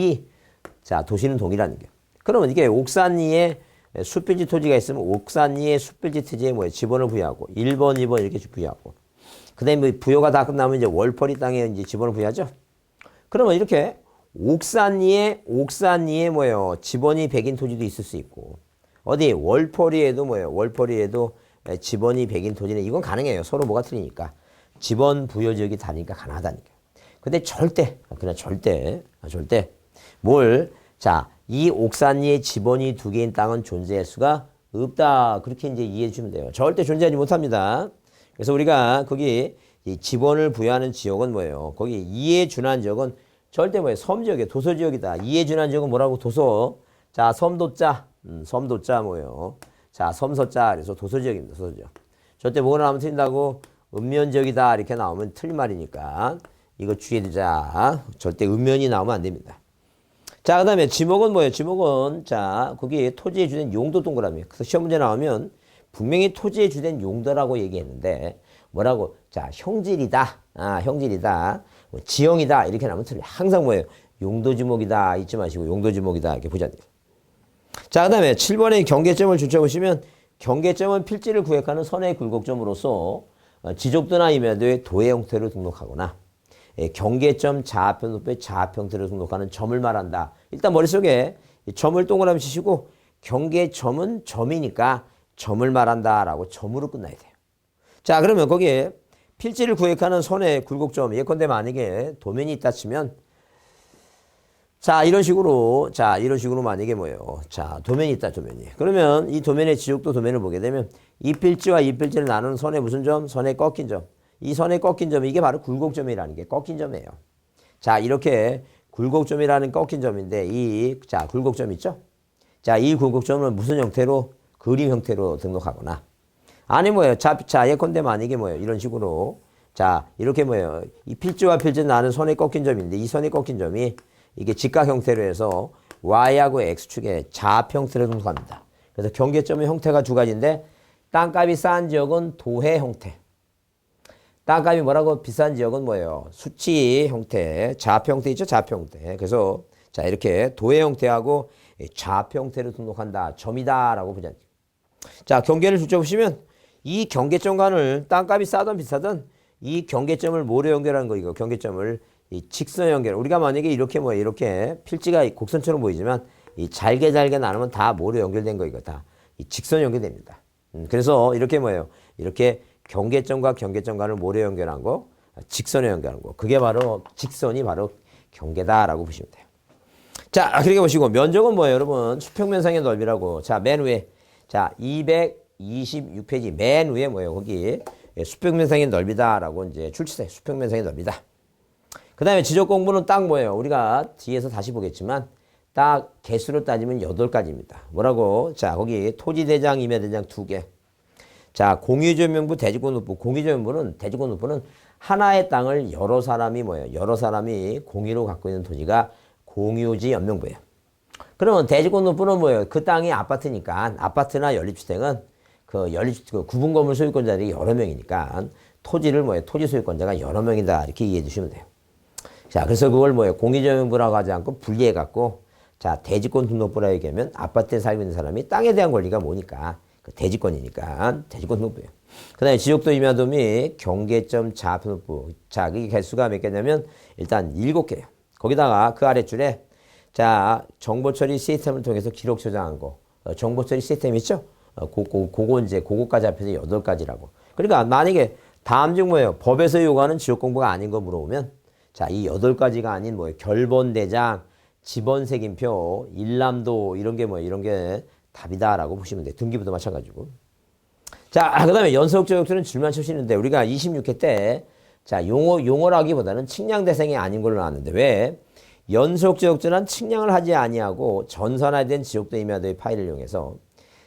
Speaker 1: 자 도시는 동이라는 게. 그러면 이게 옥산리에 숲필지 토지가 있으면 옥산리에 숲필지 토지에 뭐예요? 지번을 부여하고 1번, 2번 이렇게 부여하고 그다음에 부여가 다 끝나면 이제 월퍼리 땅에 이제 지번을 부여하죠. 그러면 이렇게 옥산리에 뭐예요? 지번이 100인 토지도 있을 수 있고 어디 월포리에도 뭐예요? 월포리에도 지번이 100인 토지는 이건 가능해요. 서로 뭐가 틀리니까 지번 부여 지역이 다르니까 가능하다니까. 근데 절대 이 옥산리에 지번이 2개인 땅은 존재할 수가 없다. 그렇게 이제 이해해 주시면 돼요. 절대 존재하지 못합니다. 그래서 우리가 거기 이 지번을 부여하는 지역은 뭐예요? 거기 이에 준한 지역은 절대 뭐예요? 섬지역이에요. 도서지역이다. 이에 준한 지역은 뭐라고? 도서. 자, 섬도자. 섬도자 뭐예요? 자, 섬서자. 그래서 도서지역입니다. 도서지역. 절대 뭐가 나오면 틀린다고? 읍면지역이다. 이렇게 나오면 틀린 말이니까 이거 주의해두자. 절대 읍면이 나오면 안 됩니다. 자, 그 다음에 지목은 뭐예요? 지목은 자, 거기 토지에 주된 용도 동그라미. 그래서 시험 문제 나오면 분명히 토지에 주된 용도라고 얘기했는데 뭐라고? 자, 형질이다. 형질이다. 뭐 지형이다. 이렇게 나오면 틀려요. 항상 뭐예요? 용도지목이다. 잊지 마시고 용도지목이다. 이렇게 보자. 자, 그 다음에 7번의 경계점을 줄쳐보시면 경계점은 필지를 구획하는 선의 굴곡점으로서 지적도나 임야도의 도의 형태로 등록하거나 경계점 자합형도의 자합형태로 등록하는 점을 말한다. 일단 머릿속에 점을 동그라미 치시고 경계점은 점이니까 점을 말한다라고 점으로 끝나야 돼요. 자, 그러면 거기에 필지를 구획하는 선의 굴곡점, 예컨대 만약에 도면이 있다 치면, 자, 이런 식으로 만약에 뭐예요? 자, 도면이 있다, 도면이. 그러면 이 도면의 지역도 도면을 보게 되면 이 필지와 이 필지를 나누는 선의 무슨 점? 선의 꺾인 점. 이 선의 꺾인 점, 이게 바로 굴곡점이라는 게 꺾인 점이에요. 자, 이렇게 굴곡점이라는 꺾인 점인데, 자, 굴곡점 있죠? 자, 이 굴곡점은 무슨 형태로? 그림 형태로 등록하거나, 아니 뭐예요? 자, 예컨대 만약에 뭐예요? 이런 식으로, 자, 이렇게 뭐예요? 이 필지와 필지는 나는 선의 꺾인 점인데, 이 선의 꺾인 점이 이게 직각 형태로 해서 y하고 x축의 좌표 형태로 등록합니다. 그래서 경계점의 형태가 두 가지인데, 땅값이 싼 지역은 도해 형태, 땅값이 뭐라고? 비싼 지역은 뭐예요? 수치 형태, 좌표 형태 있죠? 좌표 형태. 그래서 자, 이렇게 도해 형태하고 좌표 형태로 등록한다. 점이다라고 보자. 자, 경계를 줄여보시면 이 경계점간을 땅값이 싸든 비싸든 이 경계점을 뭐로 연결하는 거, 이거 경계점을 이 직선 연결. 우리가 만약에 이렇게 뭐예요? 이렇게 필지가 곡선처럼 보이지만 이 잘게 나누면 다 뭐로 연결된 거, 이거 다 이 직선 연결됩니다. 그래서 이렇게 뭐예요? 이렇게 경계점과 경계점간을 뭐로 연결한 거? 직선에 연결한 거. 그게 바로 직선이 바로 경계다라고 보시면 돼요. 자, 그렇게 보시고 면적은 뭐예요, 여러분? 수평면상의 넓이라고. 자, 맨 위에. 자, 226페이지 맨 위에 뭐예요? 거기 수평면상의 넓이다라고 이제 출치돼. 수평면상의 넓이다. 그 다음에 지적 공부는 딱 뭐예요? 우리가 뒤에서 다시 보겠지만 딱 개수로 따지면 8가지입니다. 뭐라고? 자, 거기 토지대장, 임야대장 2개. 자, 공유점유부, 대지권누부. 대지권누부는 하나의 땅을 여러 사람이 뭐예요? 여러 사람이 공유로 갖고 있는 토지가 공유지 연명부예요. 그러면 대지권누부는 뭐예요? 그 땅이 아파트니까, 아파트나 연립주택은 그 구분건물 소유권자들이 여러 명이니까 토지를 뭐예요? 토지 소유권자가 여러 명이다. 이렇게 이해해 주시면 돼요. 자, 그래서 그걸 뭐예요? 공유점유부라고 하지 않고 분리해 갖고, 자, 대지권 등록부라고 얘기하면 아파트에 살고 있는 사람이 땅에 대한 권리가 뭐니까? 대지권이니까 대지권 등록부예요. 그 다음에 지역도 임야도 및 경계점 좌표 등록부. 자, 그게 개수가 몇 개냐면 일단 7개예요. 거기다가 그 아랫줄에 자, 정보 처리 시스템을 통해서 기록 저장한 거. 정보 처리 시스템 있죠? 그거까지 합해서 8가지라고. 그러니까 만약에 다음 중 뭐예요? 법에서 요구하는 지역 공부가 아닌 거 물어보면, 자, 이 8가지가 아닌 뭐예요? 결번대장, 지번색임표, 일람도 이런 게 뭐예요? 이런 게 답이다라고 보시면 돼요. 등기부도 마찬가지고. 자, 그 다음에 연속저역수는 줄만 쳐시는데 우리가 26회 때, 자, 용어라기보다는 측량 대상이 아닌 걸로 나왔는데, 왜? 연속저역수는 측량을 하지 아니하고 전산화된 지역도 임야도의 파일을 이용해서,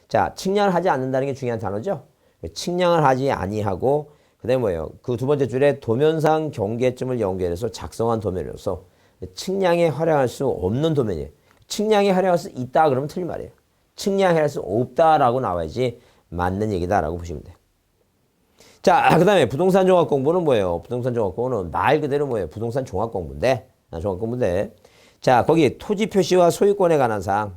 Speaker 1: 자, 측량을 하지 않는다는 게 중요한 단어죠. 측량을 하지 아니하고, 그 다음에 뭐예요? 그 두 번째 줄에 도면상 경계점을 연결해서 작성한 도면으로서 측량에 활용할 수 없는 도면이에요. 측량에 활용할 수 있다 그러면 틀린 말이에요. 측량할 수 없다라고 나와야지 맞는 얘기다라고 보시면 돼요. 자, 그 다음에 부동산 종합 공부는 뭐예요? 부동산 종합 공부는 말 그대로 뭐예요? 부동산 종합 공부인데, 자, 거기 토지 표시와 소유권에 관한 사항.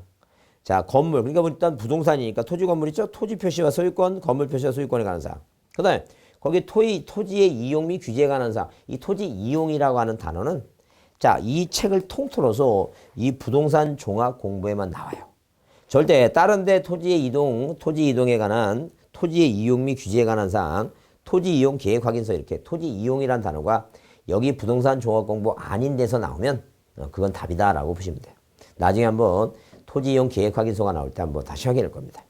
Speaker 1: 자, 건물. 그러니까 일단 부동산이니까 토지 건물 있죠? 토지 표시와 소유권, 건물 표시와 소유권에 관한 사항. 그 다음에 거기 토지의 이용 및 규제에 관한 사항. 이 토지 이용이라고 하는 단어는, 자, 이 책을 통틀어서 이 부동산 종합 공부에만 나와요. 절대 다른 데 토지 이동에 관한 토지의 이용 및 규제에 관한 사항, 토지 이용 계획 확인서, 이렇게 토지 이용이라는 단어가 여기 부동산 종합 공부 아닌 데서 나오면 그건 답이다라고 보시면 돼요. 나중에 한번 토지 이용 계획 확인서가 나올 때 한번 다시 확인할 겁니다.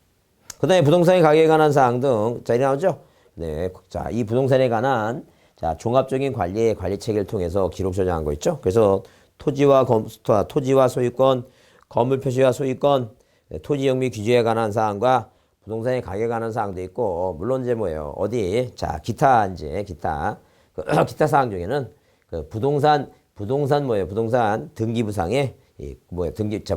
Speaker 1: 그 다음에 부동산의 가격에 관한 사항 등, 자, 이래 나오죠? 네. 자, 이 부동산에 관한, 자, 종합적인 관리 체계를 통해서 기록 저장한 거 있죠? 그래서 토지와 소유권, 건물 표시와 소유권, 토지 이용 및 규제에 관한 사항과 부동산의 가격에 관한 사항도 있고, 물론 이제 뭐예요? 어디? 자, 기타 사항 중에는 그 부동산 뭐예요? 부동산 등기부상에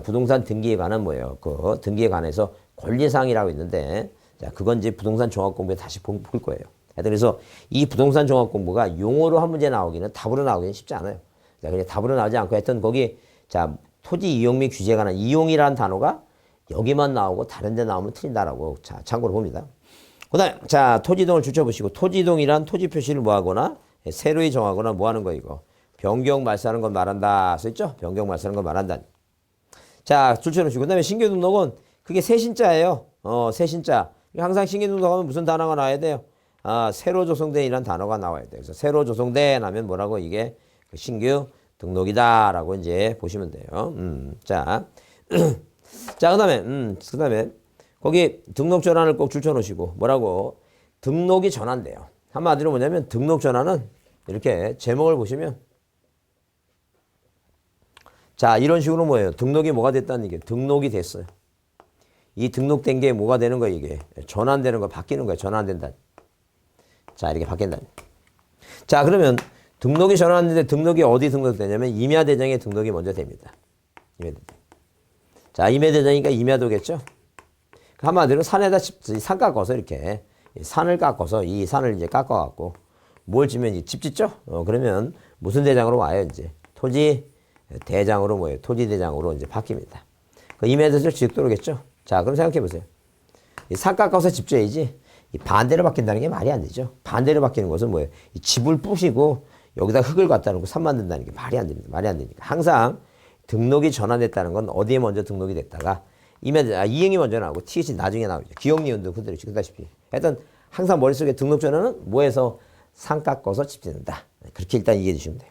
Speaker 1: 부동산 등기에 관한 뭐예요? 그 등기에 관해서 권리사항이라고 있는데, 자, 그건 이제 부동산 종합공부에 다시 볼 거예요. 그래서 이 부동산 종합공부가 용어로 한 문제 나오기는, 답으로 나오기는 쉽지 않아요. 자, 그냥 답으로 나오지 않고 하여튼 거기, 자, 토지 이용 및 규제에 관한 이용이라는 단어가 여기만 나오고 다른 데 나오면 틀린다라고, 자, 참고로 봅니다. 그 다음에, 자, 토지이동을 줄여보시고, 토지이동이란 토지 표시를 뭐하거나 새로이 정하거나 뭐하는 거, 이거 변경 말소하는 건 말한다 써있죠? 변경 말소하는 건 말한다. 자, 줄여놓으시고, 그 다음에 신규 등록은 그게 세신자예요. 세신자. 항상 신기등록하면 무슨 단어가 나와야 돼요? 새로 조성된 이란 단어가 나와야 돼요. 그래서 새로 조성된 하면 뭐라고 이게 신규 등록이다라고 이제 보시면 돼요. 자, 자, 그다음에 거기 등록 전환을 꼭 줄쳐 놓으시고 뭐라고 등록이 전환돼요. 한마디로 뭐냐면 등록 전환은 이렇게 제목을 보시면 자, 이런 식으로 뭐예요? 등록이 뭐가 됐다는 얘기예요. 등록이 됐어요. 이 등록된 게 뭐가 되는 거예요, 이게? 전환되는 거, 바뀌는 거예요. 전환된다. 자, 이렇게 바뀐다. 자, 그러면 등록이 전환되는데 등록이 어디 등록되냐면 임야대장에 등록이 먼저 됩니다. 임야대장. 자, 임야대장이니까 임야도겠죠? 한마디로 산에다 산 깎아서 이렇게 산을 깎아서 이 산을 이제 깎아갖고 뭘 지면 이제 집 짓죠? 그러면 무슨 대장으로 와요, 이제? 토지 대장으로 뭐예요? 토지 대장으로 이제 바뀝니다. 그 임야대장 지역도로겠죠? 자, 그럼 생각해 보세요. 산 깎아서 집 지어야지. 반대로 바뀐다는 게 말이 안 되죠. 반대로 바뀌는 것은 뭐예요? 이 집을 부시고 여기다 흙을 갖다 놓고 산 만든다는 게 말이 안 됩니다. 말이 안 되니까. 항상 등록이 전환됐다는 건 어디에 먼저 등록이 됐다가 이행이 먼저 나오고 티읕이 나중에 나오죠. 기억 니은도 그대로 그다시피. 하여튼 항상 머릿속에 등록 전환은 뭐해서 산 깎아서 집 짓는다. 그렇게 일단 이해해 주시면 돼요.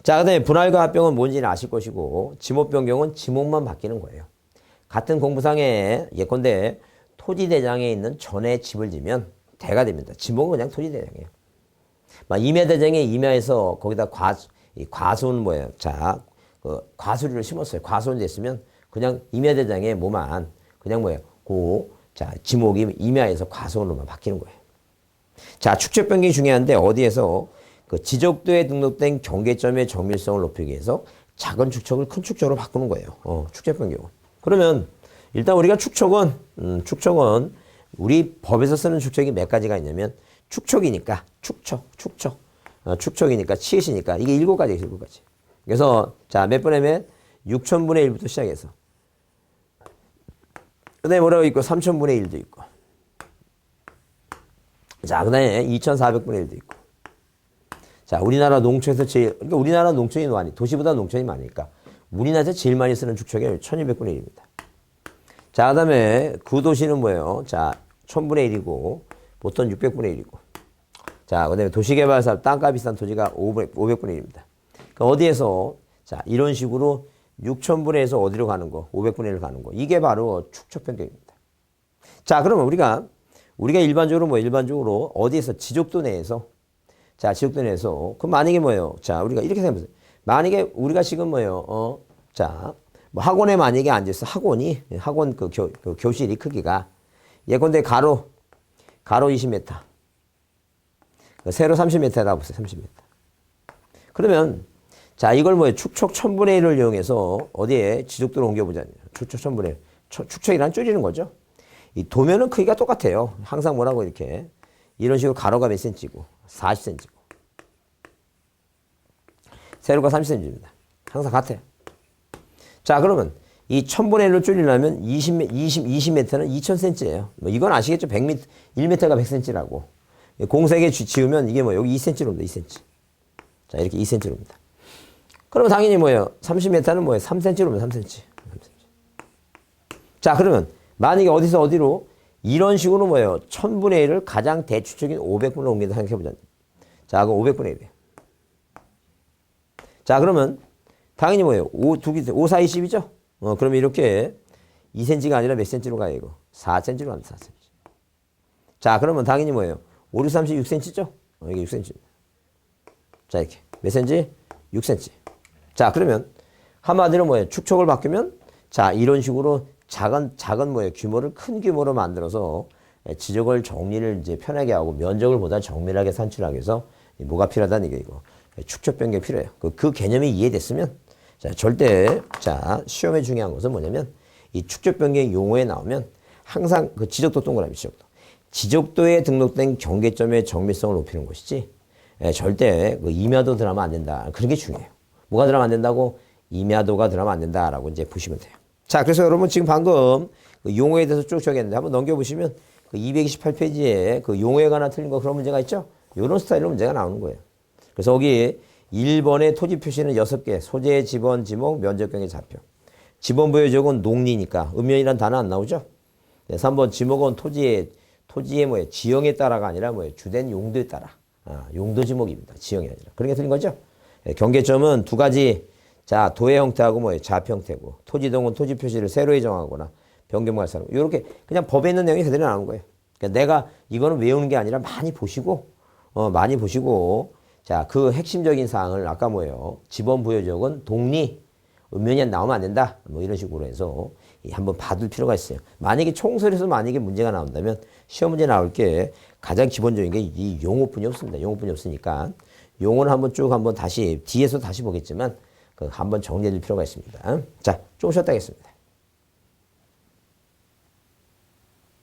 Speaker 1: 자, 그 다음에 분할과 합병은 뭔지는 아실 것이고 지목 변경은 지목만 바뀌는 거예요. 같은 공부상에 예컨대 토지대장에 있는 전에 집을 지면 대가 됩니다. 지목은 그냥 토지대장이에요. 임야대장에 임야에서 거기다 과수는 뭐예요? 자, 과수류를 심었어요. 과수원 됐으면 그냥 임야대장에 뭐만 그냥 뭐예요? 자, 지목이 임야에서 과수원으로만 바뀌는 거예요. 자, 축적 변경이 중요한데 어디에서 그 지적도에 등록된 경계점의 정밀성을 높이기 위해서 작은 축척을 큰 축척으로 바꾸는 거예요. 축적 변경은. 그러면 일단 우리가 축척은 우리 법에서 쓰는 축척이 몇 가지가 있냐면 축척이니까 축척이니까 치읓이니까 이게 7가지 있어요. 7가지. 그래서 자, 몇 분의 몇? 6천분의 1부터 시작해서 그 다음에 뭐라고 있고 3천분의 1도 있고 자, 그 다음에 2400분의 1도 있고 자, 우리나라 농촌에서 그러니까 우리나라 농촌이 많이 도시보다 농촌이 많으니까 우리나라에서 제일 많이 쓰는 축척이 1200분의 1입니다. 자, 그 다음에 구도시는 뭐예요? 자, 1000분의 1이고, 보통 600분의 1이고. 자, 그 다음에 도시개발사업, 땅값 비싼 토지가 500분의 1입니다. 그러니까 어디에서, 자, 이런 식으로 6000분의 1에서 어디로 가는 거? 500분의 1로 가는 거. 이게 바로 축척 변경입니다. 자, 그러면 우리가 일반적으로 어디에서 지적도 내에서, 자, 지적도 내에서, 그럼 만약에 뭐예요? 자, 우리가 이렇게 생각해보세요. 만약에 우리가 지금 뭐예요? 자, 뭐 학원에 만약에 앉아서 학원 그 교실이 크기가 예컨대 가로 20m, 세로 30m라고 보세요. 30m. 그러면 자, 이걸 뭐예요? 축척 1000분의 1을 이용해서 어디에 지적도로 옮겨보자. 축척 1000분의 1. 축척이란 줄이는 거죠. 이 도면은 크기가 똑같아요. 항상 뭐라고 이렇게 이런 식으로 가로가 몇 cm고 40cm고 세로가 30cm입니다. 항상 같아요. 자, 그러면 이 1000분의 1로 줄이려면 20m는 2000cm예요. 뭐 이건 아시겠죠? 100m, 1m가 100cm라고. 공세개 지으면 이게 뭐 여기 2cm로 옵니다. 2cm. 자, 이렇게 2cm로 옵니다. 그러면 당연히 뭐예요? 30m는 뭐예요? 3cm로 옵니다. 3cm. 자, 그러면 만약에 어디서 어디로 이런 식으로 뭐예요? 1000분의 1을 가장 대추적인 500분으로 옮긴다 생각해보자. 자, 그럼 500분의 1이에요. 자, 그러면 당연히 뭐예요? 5, 4, 20이죠? 그러면 이렇게 2cm가 아니라 몇 cm로 가요, 이거? 4cm로 갑니다, 4cm. 자, 그러면 당연히 뭐예요? 5, 6, 30, 6cm죠? 이게 6cm. 자, 이렇게. 몇 cm? 6cm. 자, 그러면 한마디로 뭐예요? 축척을 바꾸면 자, 이런 식으로 작은 뭐예요? 규모를 큰 규모로 만들어서 지적을 정리를 이제 편하게 하고 면적을 보다 정밀하게 산출하기 위해서 뭐가 필요하다는 게 이거. 축척 변경이 필요해요. 그 개념이 이해됐으면 자, 절대 자, 시험에 중요한 것은 뭐냐면 이 축척 변경 용어에 나오면 항상 그 지적도 동그라미 지적도에 등록된 경계점의 정밀성을 높이는 것이지 절대 그 임야도 들어가면 안 된다. 그런 게 중요해요. 뭐가 들어가면 안 된다고? 임야도가 들어가면 안 된다라고 이제 보시면 돼요. 자, 그래서 여러분 지금 방금 그 용어에 대해서 쭉 적였는데 한번 넘겨보시면 그 228페이지에 그 용어에 관한 틀린 거 그런 문제가 있죠? 이런 스타일로 문제가 나오는 거예요. 그래서 여기 1번의 토지 표시는 6개, 소재, 지번, 지목, 면적, 경계, 좌표. 지번부여적은 농리니까 음면이란 단어 안 나오죠? 네, 3번 지목은 토지의 뭐예요? 지형에 따라가 아니라 뭐예요? 주된 용도에 따라. 용도 지목입니다. 지형이 아니라. 그런 게 틀린 거죠? 네, 경계점은 두 가지. 자, 도의 형태하고 뭐예요? 좌표 형태고. 토지동은 토지 표시를 세로에 정하거나 변경할 사람. 이렇게 그냥 법에 있는 내용이 그대로 나오는 거예요. 그러니까 내가 이거는 외우는 게 아니라 많이 보시고, 자, 그 핵심적인 사항을 아까 뭐예요? 지번부여적은 동리, 음면이 나오면 안 된다. 뭐 이런 식으로 해서 한번 봐둘 필요가 있어요. 만약에 총설에서 만약에 문제가 나온다면 시험 문제 나올 게 가장 기본적인 게 이 용어뿐이 없습니다. 용어뿐이 없으니까 용어는 한번 다시 뒤에서 다시 보겠지만 그 한번 정리해 둘 필요가 있습니다. 자, 조금 쉬었다 하겠습니다.